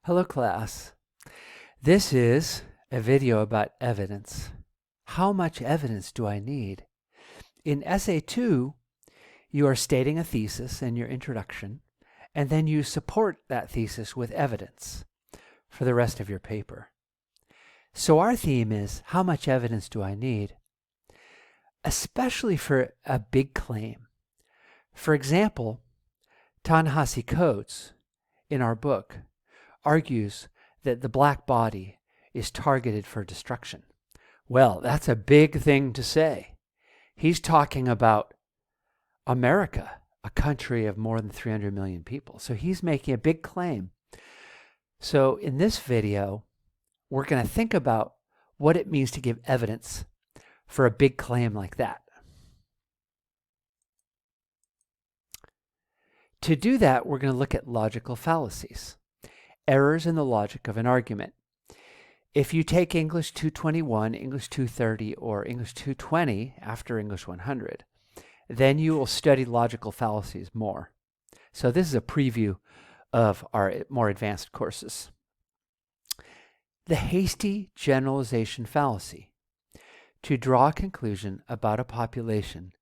Hello class. This is a video about evidence. How much evidence do I need? In Essay 2, you are stating a thesis in your introduction, and then you support that thesis with evidence for the rest of your paper. So our theme is, how much evidence do I need? Especially for a big claim. For example, Ta-Nehisi Coates, in our book, argues that the black body is targeted for destruction. Well, that's a big thing to say. He's talking about America, a country of more than 300 million people. So he's making a big claim. So in this video, we're going to think about what it means to give evidence for a big claim like that. To do that, we're going to look at logical fallacies, errors in the logic of an argument. If you take English 221, English 230, or English 220 after English 100, then you will study logical fallacies more. So this is a preview of our more advanced courses. The hasty generalization fallacy. To draw a conclusion about a population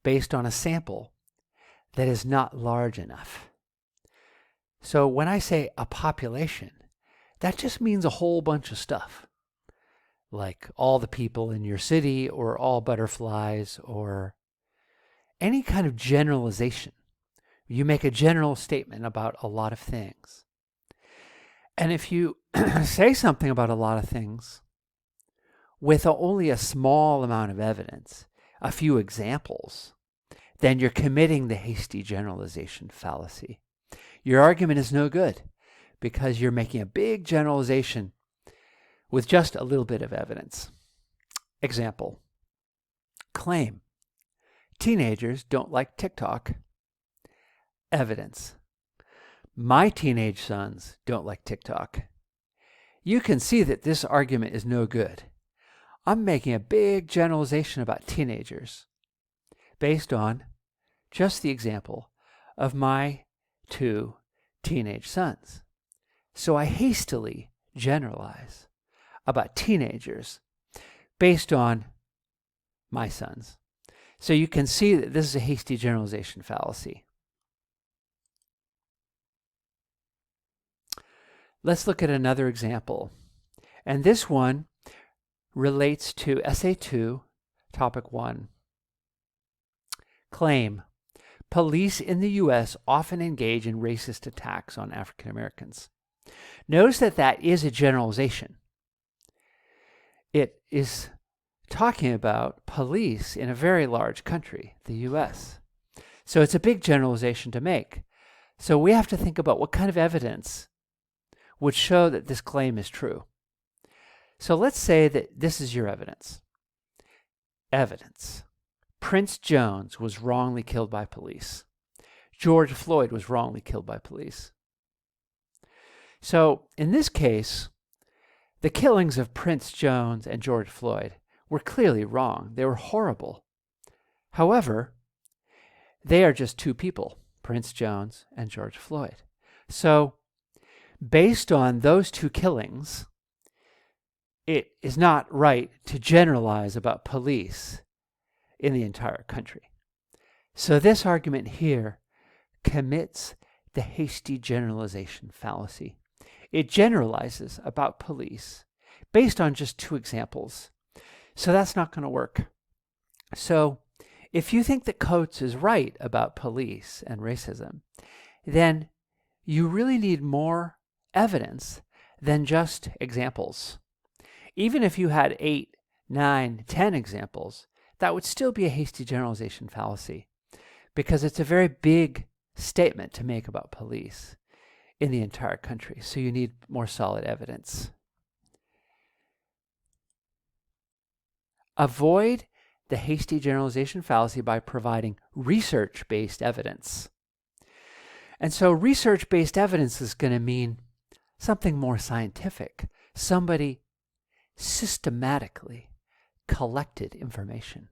based on a sample that is not large enough. So when I say a population, that just means a whole bunch of stuff, like all the people in your city or all butterflies or any kind of generalization. You make a general statement about a lot of things. And if you say something about a lot of things with only a small amount of evidence, a few examples, then you're committing the hasty generalization fallacy. Your argument is no good because you're making a big generalization with just a little bit of evidence. Example, claim, teenagers don't like TikTok. Evidence, my teenage sons don't like TikTok. You can see that this argument is no good. I'm making a big generalization about teenagers based on just the example of my two teenage sons. So I hastily generalize about teenagers based on my sons. So you can see that this is a hasty generalization fallacy. Let's look at another example. And this one relates to Essay 2, Topic 1. Claim, police in the U.S. often engage in racist attacks on African Americans. Notice that that is a generalization. It is talking about police in a very large country, the U.S. So it's a big generalization to make. So we have to think about what kind of evidence would show that this claim is true. So let's say that this is your evidence. Evidence. Prince Jones was wrongly killed by police. George Floyd was wrongly killed by police. So in this case, the killings of Prince Jones and George Floyd were clearly wrong. They were horrible. However, they are just two people, Prince Jones and George Floyd. So based on those two killings, it is not right to generalize about police in the entire country. So this argument here commits the hasty generalization fallacy. It generalizes about police based on just two examples. So that's not going to work. So if you think that Coates is right about police and racism, then you really need more evidence than just examples. Even if you had 8, 9, 10 examples, that would still be a hasty generalization fallacy because it's a very big statement to make about police in the entire country. So you need more solid evidence. Avoid the hasty generalization fallacy by providing research-based evidence. And so research-based evidence is going to mean something more scientific. Somebody systematically collected information.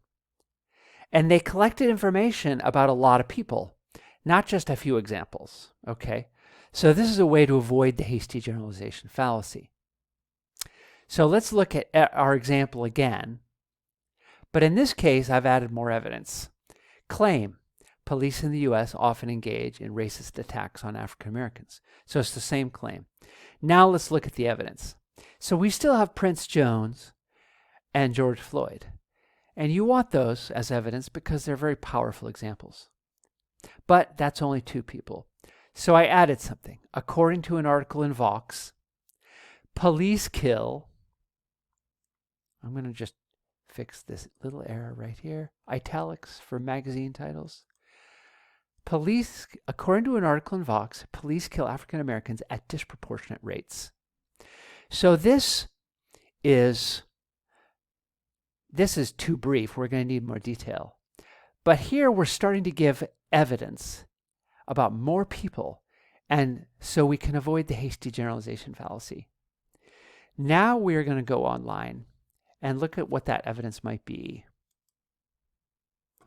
And they collected information about a lot of people, not just a few examples, okay? So this is a way to avoid the hasty generalization fallacy. So let's look at our example again. But in this case, I've added more evidence. Claim: police in the U.S. often engage in racist attacks on African Americans. So it's the same claim. Now let's look at the evidence. So we still have Prince Jones and George Floyd. And you want those as evidence because they're very powerful examples. But that's only two people. So I added something. According to an article in Vox, police kill. I'm going to just fix this little error right here. Italics for magazine titles. Police, according to an article in Vox, police kill African Americans at disproportionate rates. So this is too brief. We're going to need more detail. But here we're starting to give evidence about more people, and so we can avoid the hasty generalization fallacy. Now we're going to go online and look at what that evidence might be.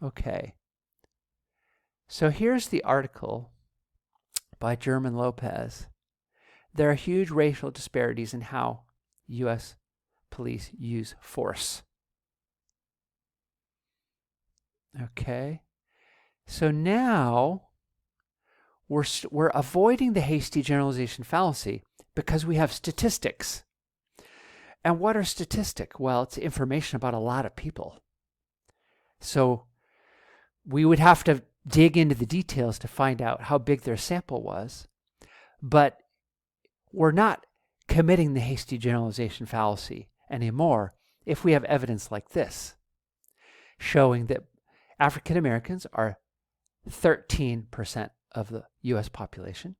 Okay. So here's the article by German Lopez. There are huge racial disparities in how U.S. police use force. Okay. So now we're avoiding the hasty generalization fallacy because we have statistics. And what are statistics? Well, it's information about a lot of people. So we would have to dig into the details to find out how big their sample was. But we're not committing the hasty generalization fallacy anymore if we have evidence like this, showing that African Americans are 13% of the U.S. population,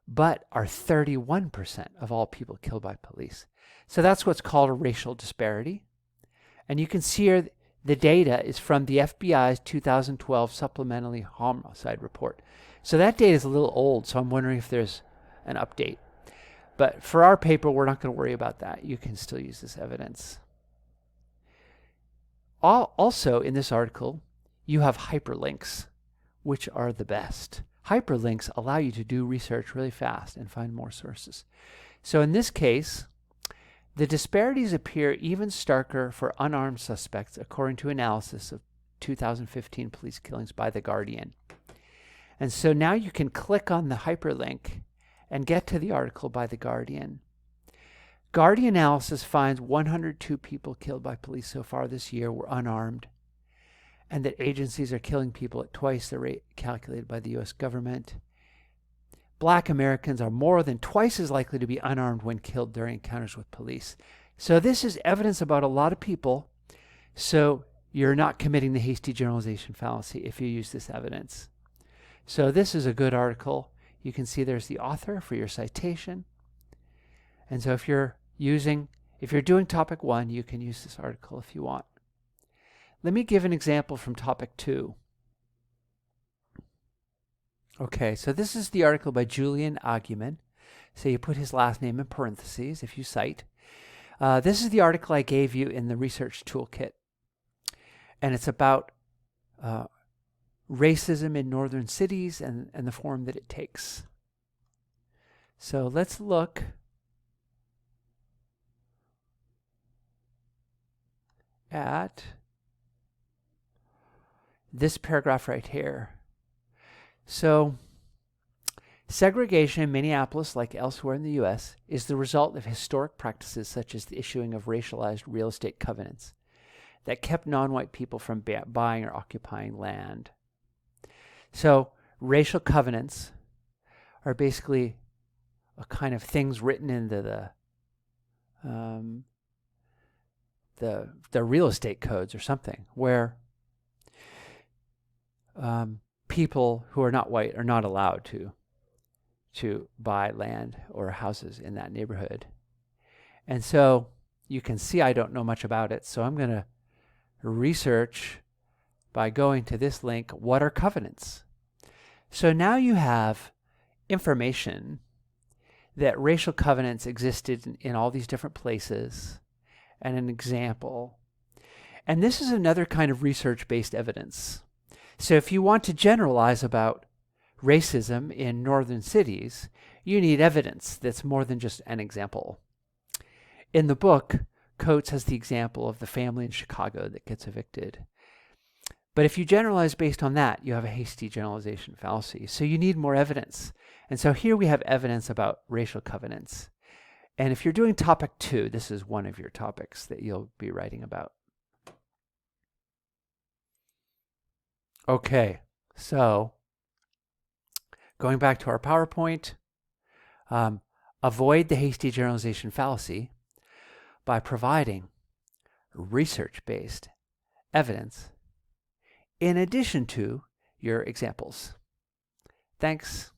but are 31% of all people killed by police. So that's what's called a racial disparity. And you can see here the data is from the FBI's 2012 Supplementary Homicide Report. So that data is a little old, so I'm wondering if there's an update. But for our paper, we're not going to worry about that. You can still use this evidence. Also, in this article, you have hyperlinks, which are the best. Hyperlinks allow you to do research really fast and find more sources. So in this case, the disparities appear even starker for unarmed suspects, according to analysis of 2015 police killings by The Guardian. And so now you can click on the hyperlink and get to the article by The Guardian. Guardian analysis finds 102 people killed by police so far this year were unarmed, and that agencies are killing people at twice the rate calculated by the U.S. government. Black Americans are more than twice as likely to be unarmed when killed during encounters with police. So this is evidence about a lot of people. So you're not committing the hasty generalization fallacy if you use this evidence. So this is a good article. You can see there's the author for your citation. And so if you're doing topic 1, you can use this article if you want. Let me give an example from topic 2. Okay, so this is the article by Julian Aguiman. So you put his last name in parentheses if you cite. This is the article I gave you in the research toolkit. And it's about racism in northern cities and the form that it takes. So let's look at this paragraph right here. So, segregation in Minneapolis, like elsewhere in the U.S., is the result of historic practices such as the issuing of racialized real estate covenants that kept non-white people from buying or occupying land. So, racial covenants are basically a kind of things written into the real estate codes or something, where people who are not white are not allowed to buy land or houses in that neighborhood. And so you can see I don't know much about it, so I'm going to research by going to this link, what are covenants? So now you have information that racial covenants existed in all these different places and an example. And this is another kind of research-based evidence. So if you want to generalize about racism in northern cities, you need evidence that's more than just an example. In the book, Coates has the example of the family in Chicago that gets evicted. But if you generalize based on that, you have a hasty generalization fallacy. So you need more evidence. And so here we have evidence about racial covenants. And if you're doing topic 2, this is one of your topics that you'll be writing about. Okay, so going back to our PowerPoint, avoid the hasty generalization fallacy by providing research-based evidence in addition to your examples. Thanks.